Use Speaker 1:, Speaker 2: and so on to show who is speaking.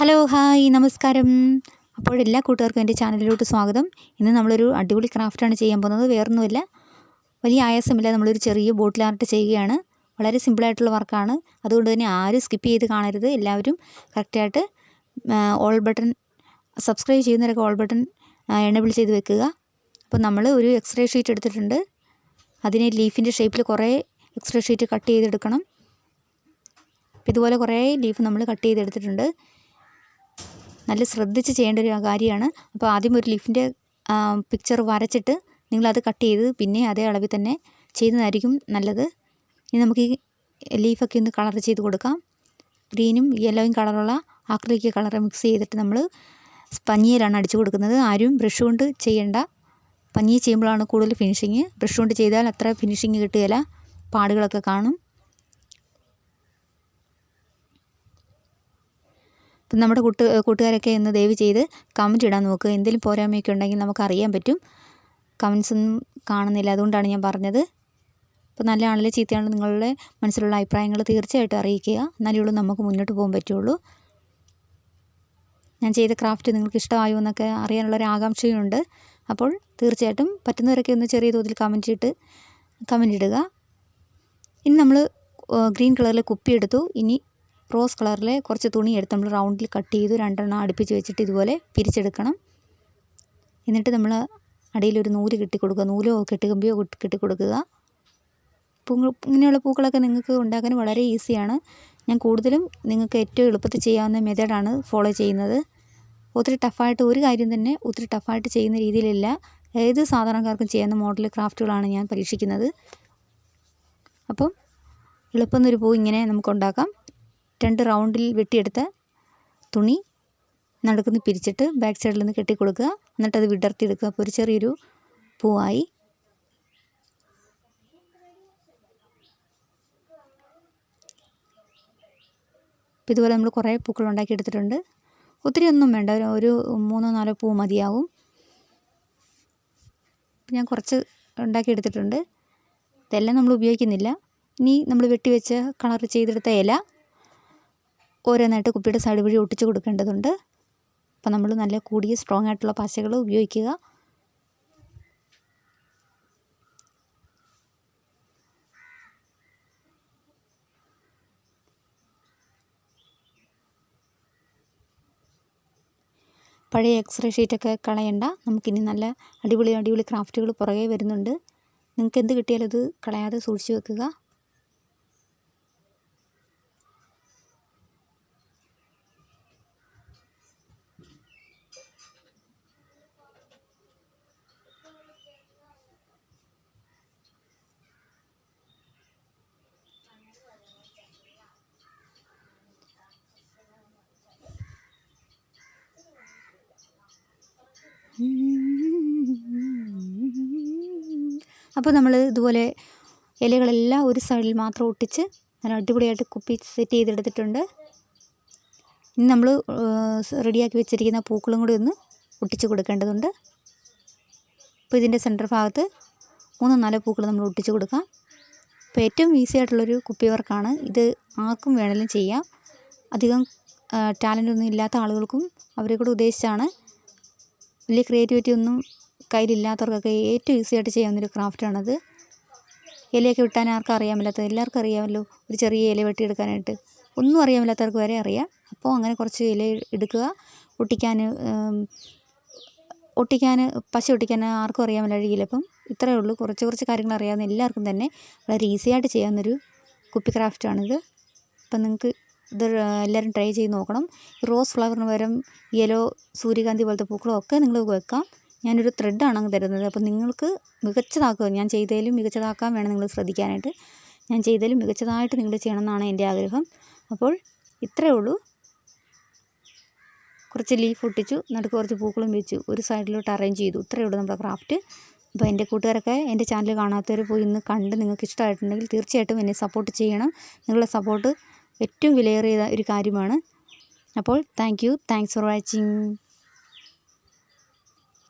Speaker 1: Hello hi നമസ്കാരം. അപ്പോൾ എല്ലാ കൂട്ടുകാർക്കും എൻ്റെ ചാനലിലോട്ട് സ്വാഗതം. ഇന്ന് നമ്മളൊരു അടിപൊളി ക്രാഫ്റ്റാണ് ചെയ്യാൻ പോകുന്നത്. വേറൊന്നുമില്ല, വലിയ ആയാസമില്ല, നമ്മളൊരു ചെറിയ ബോട്ടിൽ ആർട്ട് ചെയ്യുകയാണ്. വളരെ സിമ്പിളായിട്ടുള്ള വർക്കാണ്. അതുകൊണ്ട് തന്നെ ആരും സ്കിപ്പ് ചെയ്ത് കാണരുത്. എല്ലാവരും കറക്റ്റായിട്ട് ഓൾ ബട്ടൺ സബ്സ്ക്രൈബ് ചെയ്യുന്നവരൊക്കെ ഓൾ ബട്ടൺ എനേബിൾ ചെയ്ത് വെക്കുക. അപ്പോൾ നമ്മൾ ഒരു എക്സ്റേ ഷീറ്റ് എടുത്തിട്ടുണ്ട്. അതിനെ ലീഫിൻ്റെ ഷേപ്പിൽ കുറേ എക്സ്റേ ഷീറ്റ് കട്ട് ചെയ്തെടുക്കണം. ഇതുപോലെ കുറേ ലീഫ് നമ്മൾ കട്ട് ചെയ്തെടുത്തിട്ടുണ്ട്. നല്ല ശ്രദ്ധിച്ച് ചെയ്യേണ്ട ഒരു കാര്യമാണ്. അപ്പോൾ ആദ്യം ഒരു ലീഫിൻ്റെ പിക്ചർ വരച്ചിട്ട് നിങ്ങളത് കട്ട് ചെയ്ത് പിന്നെ അതേ അളവിൽ തന്നെ ചെയ്യുന്നതായിരിക്കും നല്ലത്. ഇനി നമുക്ക് ഈ ലീഫൊക്കെ ഒന്ന് കളർ ചെയ്ത് കൊടുക്കാം. ഗ്രീനും യെല്ലോയും കളറുള്ള ആക്രിലിക് കളർ മിക്സ് ചെയ്തിട്ട് നമ്മൾ പഞ്ഞിയിലാണ് അടിച്ചു കൊടുക്കുന്നത്. ആരും ബ്രഷ് കൊണ്ട് ചെയ്യേണ്ട. പഞ്ഞി ചെയ്യുമ്പോഴാണ് കൂടുതൽ ഫിനിഷിങ്. ബ്രഷ് കൊണ്ട് ചെയ്താൽ അത്ര ഫിനിഷിങ് കിട്ടുകയില്ല, പാടുകളൊക്കെ കാണും. അപ്പം നമ്മുടെ കൂട്ടുകാരൊക്കെ ഒന്ന് ദയവ് ചെയ്ത് കമൻറ്റ് ഇടാൻ നോക്കുക. എന്തെങ്കിലും പോരായ്മയൊക്കെ ഉണ്ടെങ്കിൽ നമുക്കറിയാൻ പറ്റും. കമൻസ് ഒന്നും കാണുന്നില്ല, അതുകൊണ്ടാണ് ഞാൻ പറഞ്ഞത്. അപ്പോൾ നല്ലതാണല്ലോ ചീത്തയാണല്ലോ നിങ്ങളുടെ മനസ്സിലുള്ള അഭിപ്രായങ്ങൾ തീർച്ചയായിട്ടും അറിയിക്കുക. എന്നാലേ നമുക്ക് മുന്നോട്ട് പോകാൻ പറ്റുള്ളൂ. ഞാൻ ചെയ്ത ക്രാഫ്റ്റ് നിങ്ങൾക്ക് ഇഷ്ടമായോ എന്നൊക്കെ അറിയാനുള്ളൊരു ആകാംക്ഷയുണ്ട്. അപ്പോൾ തീർച്ചയായിട്ടും പറ്റുന്നവരൊക്കെ ഒന്ന് ചെറിയ തോതിൽ കമൻറ്റ് ഇടുക. ഇനി നമ്മൾ ഗ്രീൻ കളറിലെ കുപ്പി എടുത്തു. ഇനി റോസ് കളറിലെ കുറച്ച് തുണി എടുത്ത് നമ്മൾ റൗണ്ടിൽ കട്ട് ചെയ്തു 2 എണ്ണം അടുപ്പിച്ച് വെച്ചിട്ട് ഇതുപോലെ പിരിച്ചെടുക്കണം. എന്നിട്ട് നമ്മൾ അടിയിലൊരു നൂല് കെട്ടിക്കൊടുക്കുക. നൂലോ കെട്ടുകമ്പിയോ കെട്ടിക്കൊടുക്കുക. ഇങ്ങനെയുള്ള പൂക്കളൊക്കെ നിങ്ങൾക്ക് ഉണ്ടാക്കാൻ വളരെ ഈസിയാണ്. ഞാൻ കൂടുതലും നിങ്ങൾക്ക് ഏറ്റവും എളുപ്പത്തിൽ ചെയ്യാവുന്ന മെത്തേഡാണ് ഫോളോ ചെയ്യുന്നത്. ഒത്തിരി ടഫായിട്ട് ഒരു കാര്യം തന്നെ ഒത്തിരി ടഫായിട്ട് ചെയ്യുന്ന രീതിയിലില്ല. ഏത് സാധാരണക്കാർക്കും ചെയ്യുന്ന മോഡൽ ക്രാഫ്റ്റുകളാണ് ഞാൻ പരീക്ഷിക്കുന്നത്. അപ്പം എളുപ്പം ഒരു പൂ ഇങ്ങനെ നമുക്കുണ്ടാക്കാം. 2 റൗണ്ടിൽ വെട്ടിയെടുത്ത തുണി നടുക്കുന്ന് പിരിച്ചിട്ട് ബാക്ക് സൈഡിൽ നിന്ന് കെട്ടിക്കൊടുക്കുക. എന്നിട്ടത് വിടർത്തിയെടുക്കുക. അപ്പോൾ ഒരു ചെറിയൊരു പൂവായി. അപ്പോൾ ഇതുപോലെ നമ്മൾ കുറേ പൂക്കൾ ഉണ്ടാക്കിയെടുത്തിട്ടുണ്ട്. ഒത്തിരി ഒന്നും വേണ്ട, ഒരു 3-4 പൂ മതിയാവും. ഞാൻ കുറച്ച് ഉണ്ടാക്കിയെടുത്തിട്ടുണ്ട്. ഇതെല്ലാം നമ്മൾ ഉപയോഗിക്കുന്നില്ല. ഇനി നമ്മൾ വെട്ടിവെച്ച് കളർ ചെയ്തെടുത്ത ഇല ഓരോന്നായിട്ട് കുപ്പിയുടെ സൈഡ് വഴി ഒട്ടിച്ച് കൊടുക്കേണ്ടതുണ്ട്. അപ്പോൾ നമ്മൾ നല്ല കൂടിയ സ്ട്രോങ് ആയിട്ടുള്ള പശകൾ ഉപയോഗിക്കുക. പഴയ എക്സ്റേ ഷീറ്റൊക്കെ കളയണ്ട. നമുക്കിനി നല്ല അടിപൊളി ക്രാഫ്റ്റുകൾ പുറകെ വരുന്നുണ്ട്. നിങ്ങൾക്ക് എന്ത് കിട്ടിയാലും അത് കളയാതെ സൂക്ഷിച്ച് വെക്കുക. അപ്പോൾ നമ്മൾ ഇതുപോലെ ഇലകളെല്ലാം ഒരു സൈഡിൽ മാത്രം ഒട്ടിച്ച് നല്ല അടിപൊളിയായിട്ട് കുപ്പി സെറ്റ് ചെയ്തെടുത്തിട്ടുണ്ട്. ഇനി നമ്മൾ റെഡിയാക്കി വെച്ചിരിക്കുന്ന പൂക്കളും കൂടി ഒന്ന് ഒട്ടിച്ച് കൊടുക്കേണ്ടതുണ്ട്. അപ്പോൾ ഇതിൻ്റെ സെൻറ്റർ ഭാഗത്ത് 3-4 പൂക്കൾ നമ്മൾ ഒട്ടിച്ച് കൊടുക്കാം. അപ്പോൾ ഏറ്റവും ഈസി ആയിട്ടുള്ളൊരു കുപ്പി വർക്കാണ് ഇത്. ആർക്കും വേണമെങ്കിലും ചെയ്യാം. അധികം ടാലൻ്റ് ഒന്നും ഇല്ലാത്ത ആളുകൾക്കും അവരെ കൂടെ ഉദ്ദേശിച്ചാണ്. വലിയ ക്രിയേറ്റിവിറ്റി ഒന്നും കയ്യിലില്ലാത്തവർക്കൊക്കെ ഏറ്റവും ഈസി ആയിട്ട് ചെയ്യാവുന്നൊരു ക്രാഫ്റ്റാണത്. ഇലയൊക്കെ വെട്ടാൻ ആർക്കും അറിയാൻ മേലാത്തത് എല്ലാവർക്കും അറിയാമല്ലോ. ഒരു ചെറിയ ഇല വെട്ടിയെടുക്കാനായിട്ട് ഒന്നും അറിയാൻ മേലാത്തവർക്ക് വരെ അറിയാം. അപ്പോൾ അങ്ങനെ കുറച്ച് ഇല എടുക്കുക. ഒട്ടിക്കാൻ പശ ഒട്ടിക്കാൻ ആർക്കും അറിയാൻ മേലാഴിയില്ല. അപ്പം ഇത്രയേ ഉള്ളൂ. കുറച്ച് കാര്യങ്ങൾ അറിയാവുന്ന എല്ലാവർക്കും തന്നെ വളരെ ഈസി ആയിട്ട് ചെയ്യാവുന്നൊരു കുപ്പി ക്രാഫ്റ്റാണിത്. അപ്പം നിങ്ങൾക്ക് ഇത് എല്ലാവരും ട്രൈ ചെയ്ത് നോക്കണം. റോസ് ഫ്ലവറിന് പകരം യെല്ലോ സൂര്യകാന്തി പോലത്തെ പൂക്കളും ഒക്കെ നിങ്ങൾ വെക്കാം. ഞാനൊരു ത്രെഡാണ് അങ്ങ് തരുന്നത്. അപ്പം നിങ്ങൾക്ക് മികച്ചതാക്കുക. ഞാൻ ചെയ്തതിലും മികച്ചതാക്കാൻ വേണം നിങ്ങൾ ശ്രദ്ധിക്കാനായിട്ട്. ഞാൻ ചെയ്തതിലും മികച്ചതായിട്ട് നിങ്ങൾ ചെയ്യണമെന്നാണ് എൻ്റെ ആഗ്രഹം. അപ്പോൾ ഇത്രയേ ഉള്ളൂ. കുറച്ച് ലീഫ് ഒട്ടിച്ചു, നടുക്ക് കുറച്ച് പൂക്കളും വെച്ചു, ഒരു സൈഡിലോട്ട് അറേഞ്ച് ചെയ്തു. ഇത്രയേ ഉള്ളൂ നമ്മുടെ ക്രാഫ്റ്റ്. അപ്പോൾ എൻ്റെ കൂട്ടുകാരൊക്കെ എൻ്റെ ചാനൽ കാണാത്തവർ പോയി ഇന്ന് കണ്ട് നിങ്ങൾക്ക് ഇഷ്ടമായിട്ടുണ്ടെങ്കിൽ തീർച്ചയായിട്ടും എന്നെ സപ്പോർട്ട് ചെയ്യണം. നിങ്ങളുടെ സപ്പോർട്ട് ഏറ്റവും വിലയേറിയ ഒരു കാര്യമാണ്. അപ്പോൾ താങ്ക്സ് ഫോർ വാച്ചിങ്.